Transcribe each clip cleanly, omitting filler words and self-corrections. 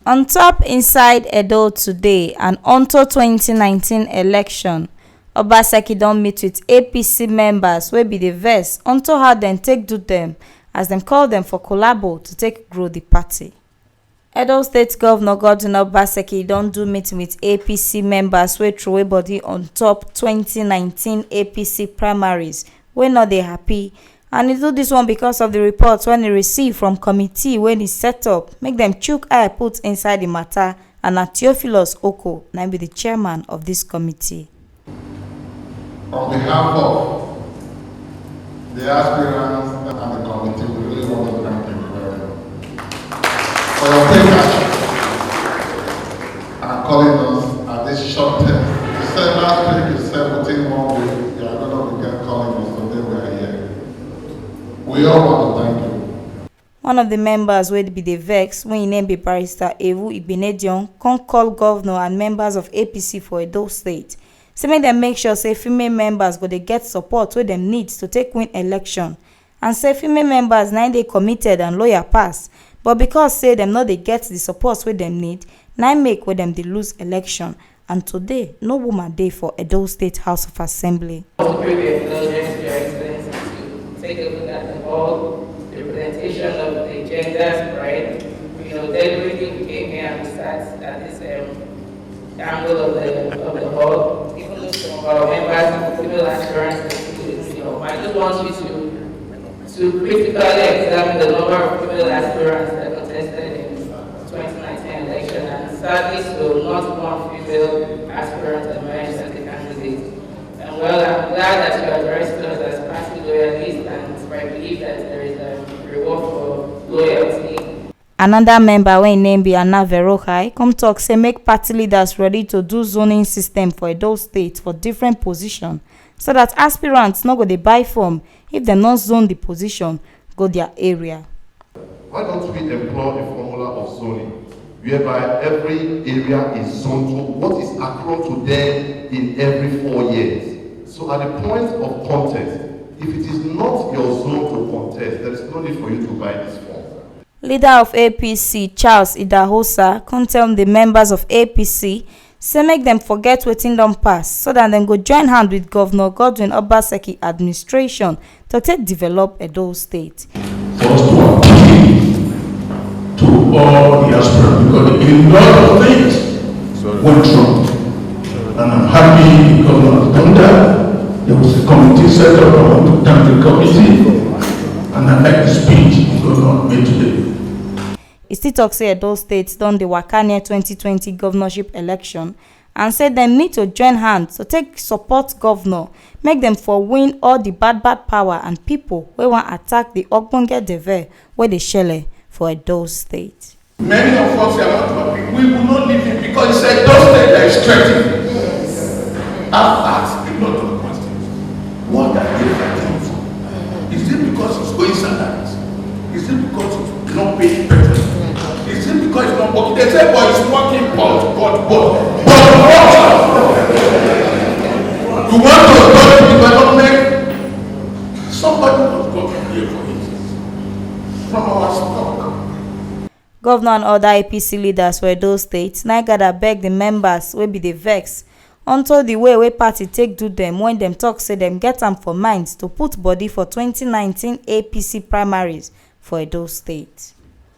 On top inside Edo today and until 2019 election, Obaseki don meet with APC members wey be the vex unto how dem take do dem as dem call dem for collabo to take grow the party. Edo State Governor Godwin Obaseki don do meeting with APC members wey throway body on top 2019 APC primaries wey no dey happy, and he do this one because of the reports when he receive from committee when he set up make dem chook eye put inside the matter, and na Theophilus Okoh na be the chairman of this committee. On behalf of the aspirants and the committee, we really want to thank you very much for your take action and calling us at this short term. You said last week, you said within 1 week, you are going to begin calling us, today we are here. We all want to thank you. One of the members wey be the vex when him name be Barrister Ewu Ibenedion come call governor and members of APC for Edo State. Say make dem make sure say female members go dey get support wey dem need to take win election, and say female members na dey committed and loyal pass, but because say dem no dey get the support wey dem need, na make wey dem dey lose election, and today no woman dey for Edo State House of Assembly. Take a look at the whole representation of the genders, right? Deliberately we came here and we sat at this angle of the hall. Even though some of our members and female aspirants, I just want you to critically examine the number of female aspirants that contested in 2019 election, and sadly so, not one female aspirant emerged as a candidate. And well, I'm glad that you addressed us as party loyalists, and I believe that there is a reward for loyalty. Another member wey name be Anna Verochai come talk say make party leaders ready to do zoning system for Edo State for different position, so that aspirants no go dey buy form if dem not zone the position go their area. Why don't we employ a formula of zoning whereby every area is zoned to what is accrued to them in every 4 years? So at the point of contest, if it is not your zone to contest, there is no need for you to buy this form. Leader of APC, Charles Idahosa, come tell the members of APC, say make them forget wetin don pass, so that dem go join hand with Governor Godwin Obaseki administration to take develop Edo State. For us to appeal to all the aspirants, because a lot of things went wrong. And I'm happy the governor has done that. There was a committee set up. I want to thank the committee, and I like the speech the governor made today. He still talk say Edo State don dey waka near 2020 governorship election, and say dem need to join hands to take support governor, make dem for win all the bad power and people wey wan attack the ogbonge deve wey dey shele for Edo State. Many of us are not happy. We will not leave him because he said Edo State that is threatening. I've asked a lot of questions. What are they fighting for? Is it because he's going salaries? Is it because he's not paying better? Is it because he's not working? They say, but he's working, but. You want to go to development? Somebody must go here for it. From our stock. Governor and other APC leaders for Edo State na gather beg the members wey be the vex unto the way party take do them when them talk say them get am for mind to put body for 2019 APC primaries for Edo State.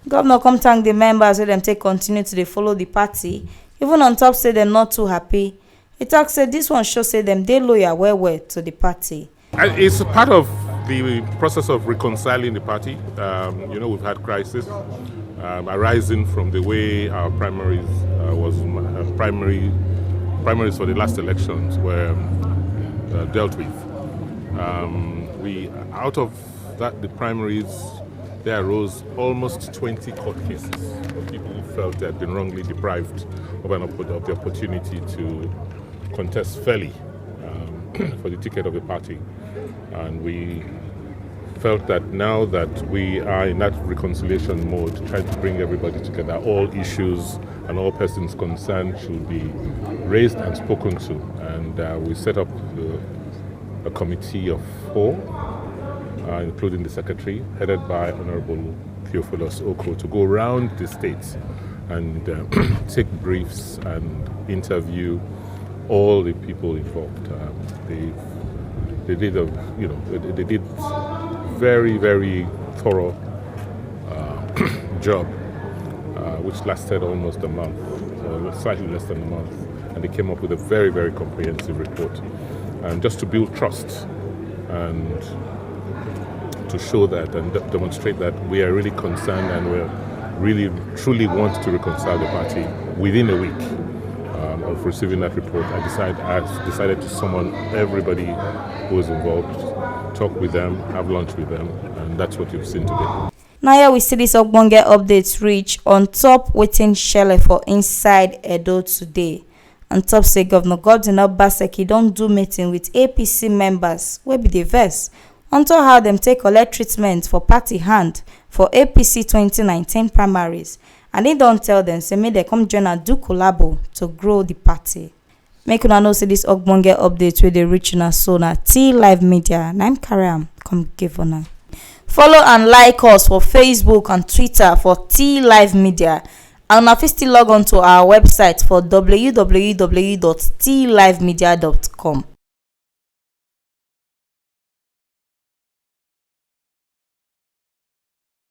Governor come thank the members wey them take continue to dey follow the party, even on top say them not too happy. He talk say this one show say them dey loyal well to the party. It's a part of the process of reconciling the party. We've had crisis arising from the way our primaries primaries for the last elections were dealt with. Out of that, the primaries, there arose almost 20 court cases of people who felt they had been wrongly deprived of the opportunity to contest fairly for the ticket of the party. And we felt that now that we are in that reconciliation mode, trying to bring everybody together, all issues and all persons concerned should be raised and spoken to. And we set up a committee of 4, including the secretary, headed by Honorable Theophilus Okoh, to go around the states and take briefs and interview all the people involved. They did very, very thorough job, which lasted almost a month, or slightly less than a month, and they came up with a very, very comprehensive report, and just to build trust and to show that and demonstrate that we are really concerned and we really truly want to reconcile the party. Within a week of receiving that report, I decided to summon everybody who was involved, talk with them, have lunch with them, and that's what you've seen today. Now here we see this ogbonge updates reach on top wetin shele for inside Edo today. On top say Governor Godwin Obaseki don do meeting with APC members wey be the verse unto how dem take collect treatment for party hand for APC 2019 primaries, and he don tell dem say make dem come join and do collabo to grow the party. Make una know say this ogbonge update wey dey reach una so na T Live Media. Na im carry am come give una. Follow and like us for Facebook and Twitter for T Live Media, and una fit still log on to our website for www.tlivemedia.com.